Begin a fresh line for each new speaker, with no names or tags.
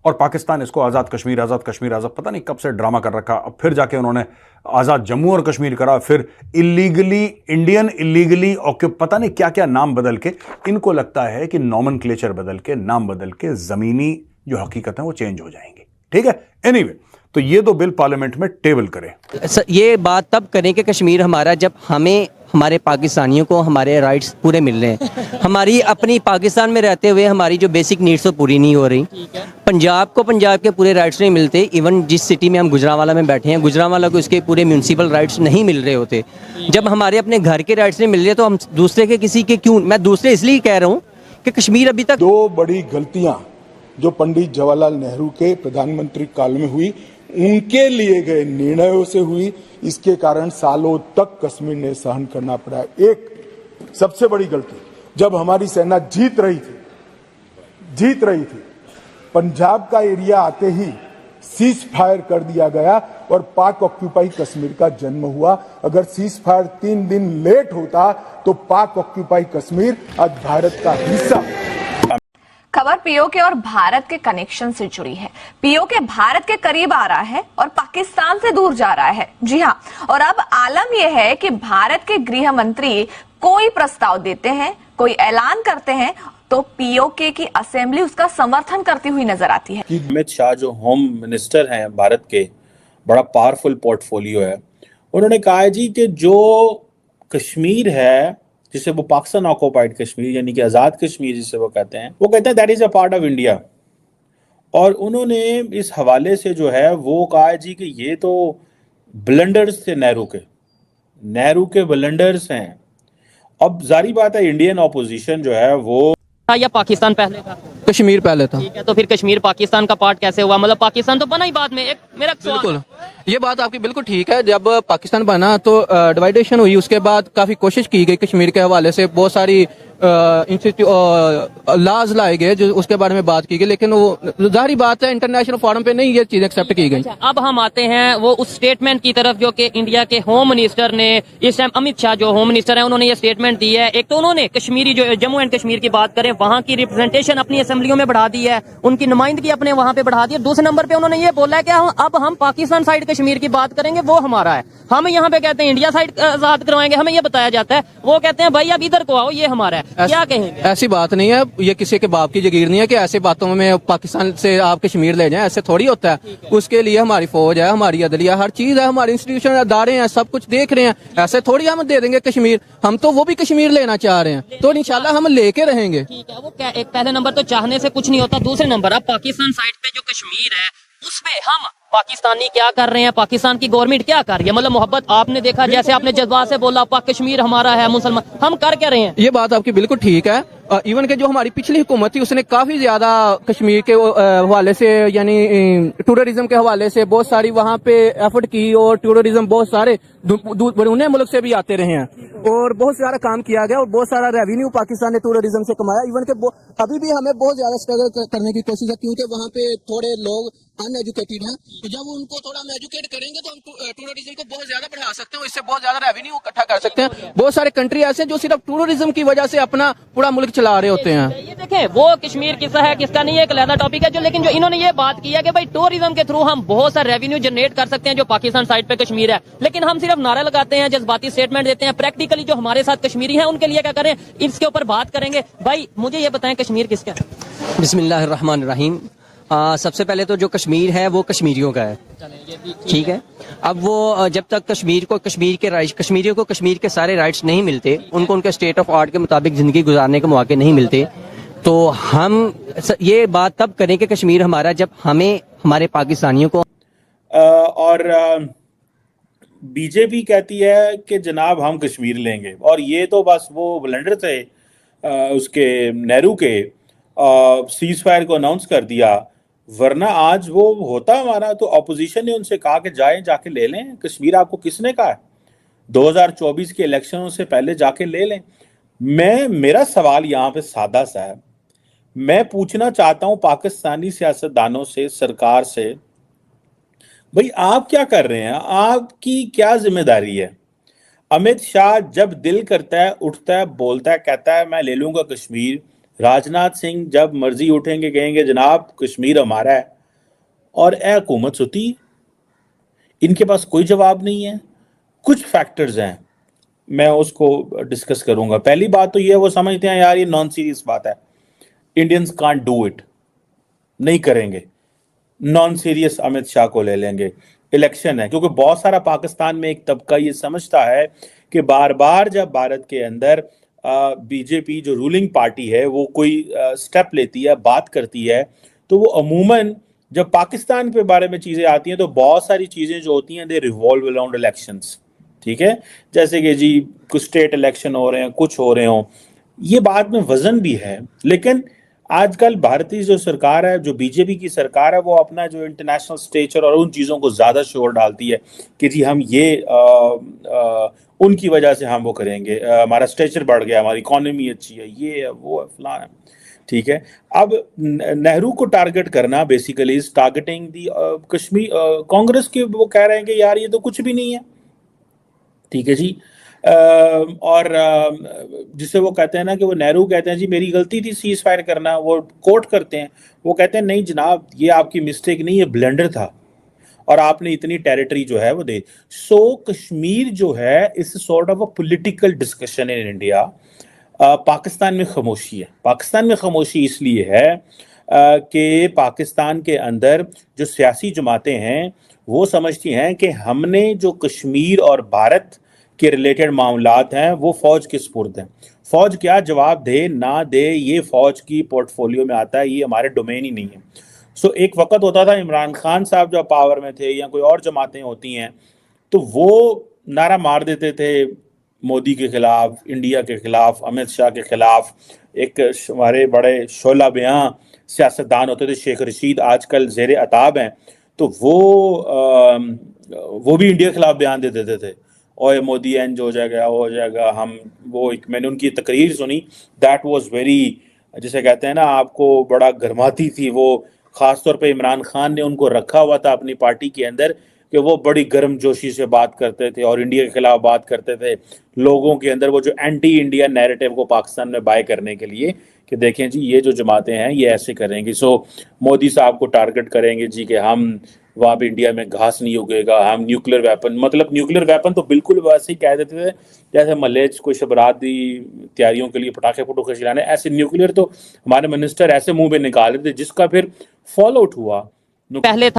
और पाकिस्तान इसको आज़ाद कश्मीर आज़ाद पता नहीं कब से ड्रामा कर रखा। अब फिर जाके उन्होंने आज़ाद जम्मू और कश्मीर करा, फिर इलीगली पता नहीं क्या क्या नाम बदल के, इनको लगता है कि नॉमेनक्लेचर बदल के, नाम बदल के ज़मीनी जो हकीकत है वो चेंज हो जाएंगी। ठीक है, एनीवे, तो ये दो बिल पार्लियामेंट में टेबल करें।
ये बात तब करें कि कश्मीर हमारा, जब हमें हमारे पाकिस्तानियों को हमारे राइट्स पूरे मिल रहे हैं। हमारी अपनी पाकिस्तान में रहते हुए हमारी जो बेसिक नीड्स वो पूरी नहीं हो रही। पंजाब को पंजाब के पूरे राइट्स नहीं मिलते। इवन जिस सिटी में हम गुजरांवाला में बैठे हैं, गुजरांवाला को इसके पूरे म्यूनसिपल राइट्स नहीं मिल रहे होते। जब हमारे अपने घर के राइट्स नहीं मिल रहे तो हम दूसरे के किसी के क्यों, मैं दूसरे इसलिए कह रहा हूँ कि कश्मीर अभी तक
दो बड़ी गलतियां जो पंडित जवाहरलाल नेहरू के प्रधानमंत्री काल में हुई, उनके लिए गए निर्णयों से हुई, इसके कारण सालों तक कश्मीर ने सहन करना पड़ा। एक सबसे बड़ी गलती, जब हमारी सेना जीत रही थी, पंजाब का एरिया आते ही सीज फायर कर दिया गया और पाक ऑक्यूपाई कश्मीर का जन्म हुआ। अगर सीज फायर 3 दिन लेट होता तो पाक ऑक्यूपाई कश्मीर आज भारत का हिस्सा।
खबर पीओके और भारत के कनेक्शन से जुड़ी है। पीओके भारत के करीब आ रहा है और पाकिस्तान से दूर जा रहा है। जी हां, और अब आलम यह है कि भारत के गृह मंत्री कोई प्रस्ताव देते हैं, कोई ऐलान करते हैं तो पीओके की असेंबली उसका समर्थन करती हुई नजर आती है।
अमित शाह जो होम मिनिस्टर हैं भारत के, बड़ा पावरफुल पोर्टफोलियो है, उन्होंने कहा है जी कि जो कश्मीर है, जिसे वो पाकिस्तान ऑक्युपाइड कश्मीर यानी कि आज़ाद कश्मीर जिसे वो कहते हैं that is a part of India. और उन्होंने इस हवाले से जो है वो कहा है जी कि ये तो ब्लंडर्स थे नेहरू के ब्लंडर्स हैं। अब जारी बात है, इंडियन ऑपोजिशन जो है वो
या पाकिस्तान पहले था,
कश्मीर पहले था।
ठीक है, तो फिर कश्मीर पाकिस्तान का पार्ट कैसे हुआ? मतलब पाकिस्तान तो बना ही बाद में। एक मेरा
बिल्कुल, ये बात आपकी बिल्कुल ठीक है। जब पाकिस्तान बना तो डिवाइडेशन हुई, उसके बाद काफी कोशिश की गई कश्मीर के हवाले से, बहुत सारी लॉज लाए गए जो उसके बारे में बात की गई, लेकिन वो जाहिर बात है इंटरनेशनल फोरम पे नहीं ये चीज एक्सेप्ट की गई।
अब हम आते हैं वो उस स्टेटमेंट की तरफ जो कि इंडिया के होम मिनिस्टर ने इस टाइम, अमित शाह जो होम मिनिस्टर हैं, उन्होंने ये स्टेटमेंट दी है। एक तो उन्होंने कश्मीरी जो जम्मू एंड कश्मीर की बात करें, वहां की रिप्रेजेंटेशन अपनी असेंबलियों में बढ़ा दी है, उनकी नुमाइंदगी अपने वहां पे बढ़ा दी है। दूसरे नंबर पे उन्होंने ये बोला है कि अब हम पाकिस्तान साइड कश्मीर की बात करेंगे, वो हमारा है। हम यहाँ पे कहते हैं इंडिया साइड आजाद करवाएंगे, हमें ये बताया जाता है, वो कहते हैं भाई अब इधर को आओ, ये हमारा है। क्या कहेंगे?
ऐसी बात नहीं है, ये किसी के बाप की जागीर नहीं है कि ऐसे बातों में पाकिस्तान से आप कश्मीर ले जाएं, ऐसे थोड़ी होता है। उसके लिए हमारी फौज है, हमारी अदलिया, हर चीज है, हमारे इंस्टीट्यूशन अदारे हैं, सब कुछ देख रहे हैं। ऐसे थोड़ी हम दे देंगे कश्मीर, हम तो वो भी कश्मीर लेना चाह रहे हैं, तो इंशाल्लाह हम लेके रहेंगे।
ठीक है, वो क्या, एक पहले नंबर तो चाहने से कुछ नहीं होता। दूसरे नंबर अब पाकिस्तान साइड पे जो कश्मीर है उसपे हम पाकिस्तानी क्या कर रहे हैं, पाकिस्तान की गवर्नमेंट क्या कर रही है? मतलब मोहब्बत आपने देखा, जैसे आपने जज्बात से बोला पाक कश्मीर हमारा है, मुसलमान, हम कर क्या रहे हैं?
ये बात आपकी बिल्कुल ठीक है। इवन के जो हमारी पिछली हुकूमत थी उसने काफी ज्यादा कश्मीर के हवाले से, यानी टूरिज्म के हवाले से बहुत सारी वहाँ पे एफर्ट की, और टूरिज्म बहुत सारे उन्हें मुल्क से भी आते रहे हैं, और बहुत सारा काम किया गया, और बहुत सारा रेवेन्यू पाकिस्तान ने टूरिज्म से कमाया। इवन के अभी भी हमें बहुत ज्यादा स्ट्रगल करने की कोशिश है, क्योंकि वहाँ पे थोड़े लोग अनएजुकेटेड हैं। तो जब उनको थोड़ा हम एजुकेट करेंगे तो हम टूरिज्म को बहुत ज्यादा बढ़ा सकते हैं, इससे बहुत ज्यादा रेवेन्यू इकट्ठा कर सकते हैं। बहुत सारे कंट्री ऐसे हैं जो सिर्फ टूरिज्म की वजह से अपना पूरा मुल्क चला रहे होते हैं।
ये देखें, वो कश्मीर किसका है किसका नहीं है एक अलग टॉपिक है, जो लेकिन जो इन्होंने ये बात की है कि भाई टूरिज्म के थ्रू हम बहुत सारा रेवेन्यू जनरेट कर सकते हैं जो पाकिस्तान साइड पे कश्मीर है। लेकिन हम सिर्फ नारा लगाते हैं, जज्बाती स्टेटमेंट देते हैं। प्रैक्टिकली जो हमारे साथ कश्मीरी हैं उनके लिए क्या करें, इसके ऊपर बात करेंगे। भाई मुझे ये बताएं, कश्मीर किसका है?
बिस्मिल्लाहिर्रहमानिर्रहीम। सबसे पहले तो जो कश्मीर है वो कश्मीरियों का है, ठीक है। अब वो जब तक कश्मीरियों को कश्मीर के सारे राइट्स नहीं मिलते, उनको उनके स्टेट ऑफ आर्ट के मुताबिक जिंदगी गुजारने के मौके नहीं मिलते, तो हम ये बात तब करें कि कश्मीर हमारा, जब हमें हमारे पाकिस्तानियों को
और बीजेपी कहती है कि जनाब हम कश्मीर लेंगे, और ये तो बस वो ब्लंडर थे उसके नेहरू के, सीज फायर को अनाउंस कर दिया, वरना आज वो होता हमारा। तो अपोजिशन ने उनसे कहा कि जाके ले लें कश्मीर। आपको किसने कहा है? 2024 के इलेक्शनों से पहले जाके ले लें। मेरा सवाल यहाँ पे सादा सा है, मैं पूछना चाहता हूँ पाकिस्तानी सियासतदानों से, सरकार से, भाई आप क्या कर रहे हैं? आपकी क्या जिम्मेदारी है? अमित शाह जब दिल करता है उठता है, बोलता है, कहता है मैं ले लूंगा कश्मीर। राजनाथ सिंह जब मर्जी उठेंगे कहेंगे जनाब कश्मीर हमारा है। और ए हुकूमत सुती। इनके पास कोई जवाब नहीं है। कुछ फैक्टर्स हैं, मैं उसको डिस्कस करूंगा। पहली बात तो ये है, वो समझते हैं यार ये नॉन सीरियस बात है, इंडियंस कांट डू इट, नहीं करेंगे, नॉन सीरियस अमित शाह को ले लेंगे, इलेक्शन है। क्योंकि बहुत सारा पाकिस्तान में एक तबका ये समझता है कि बार बार जब भारत के अंदर बीजेपी जो रूलिंग पार्टी है वो कोई स्टेप लेती है, बात करती है, तो वो अमूमन जब पाकिस्तान के बारे में चीज़ें आती हैं तो बहुत सारी चीज़ें जो होती हैं दे रिवॉल्व अराउंड इलेक्शंस। ठीक है, जैसे कि जी कुछ स्टेट इलेक्शन हो रहे हैं, कुछ हो रहे हों, ये बात में वजन भी है। लेकिन आजकल भारतीय जो सरकार है, जो बीजेपी की सरकार है, वो अपना जो इंटरनेशनल स्टेचर और उन चीज़ों को ज़्यादा शोर डालती है कि जी हम ये उनकी वजह से हम वो करेंगे, हमारा स्टेचर बढ़ गया, हमारी इकोनॉमी अच्छी है, ये है, वो है, फलाना है। ठीक है, अब नेहरू को टारगेट करना बेसिकली इज टारगेटिंग दी कश्मीर। कांग्रेस के वो कह रहे हैं कि यार ये तो कुछ भी नहीं है। ठीक है जी। और जिसे वो कहते हैं ना कि वो नेहरू कहते हैं जी मेरी गलती थी सीज फायर करना, वो कोट करते हैं, वो कहते हैं नहीं जनाब ये आपकी मिस्टेक नहीं, ये ब्लेंडर था और आपने इतनी टेरिटरी जो है वो दे। सो कश्मीर जो है इस sort of a political discussion in India. Pakistan में खामोशी है। पाकिस्तान में खामोशी इसलिए है कि पाकिस्तान के अंदर जो सियासी जमातें हैं वो समझती हैं कि हमने जो कश्मीर और भारत के रिलेटेड मामलात हैं वो फौज के सुपुर्द हैं। फौज क्या जवाब दे ना दे ये फौज की पोर्टफोलियो में आता है, ये हमारे डोमेन ही नहीं है। सो एक वक्त होता था इमरान खान साहब जब पावर में थे या कोई और जमातें होती हैं तो वो नारा मार देते थे मोदी के खिलाफ, इंडिया के खिलाफ, अमित शाह के खिलाफ। एक हमारे बड़े शोला बयां सियासतदान होते थे, शेख रशीद आजकल जेर अताब हैं, तो वो भी इंडिया के खिलाफ बयान दे देते थे, और मोदी एंज हो जाएगा, हो जाएगा। हम वो एक मैंने उनकी तकरीर सुनी, दैट वाज वेरी, जिसे कहते हैं ना, आपको बड़ा गर्माती थी वो। खासतौर पे इमरान खान ने उनको रखा हुआ था अपनी पार्टी के अंदर कि वो बड़ी गर्मजोशी से बात करते थे और इंडिया के खिलाफ बात करते थे, लोगों के अंदर वो जो एंटी इंडिया नैरेटिव को पाकिस्तान में बाय करने के लिए कि देखें जी ये जो जमातें हैं ये ऐसे करेंगी। सो मोदी साहब को टारगेट करेंगे जी कि हम वहाँ पे इंडिया में घास नहीं उगेगा, हम न्यूक्लियर वेपन, मतलब न्यूक्लियर वेपन तो बिल्कुल वैसे ही कह देते थे जैसे मलेच कोई शबराती तैयारियों के लिए पटाखे फटूखे चलाने, ऐसे न्यूक्लियर तो हमारे मिनिस्टर ऐसे मुंह पे निकाल रहे थे जिसका फिर फॉलो आउट हुआ।
पहले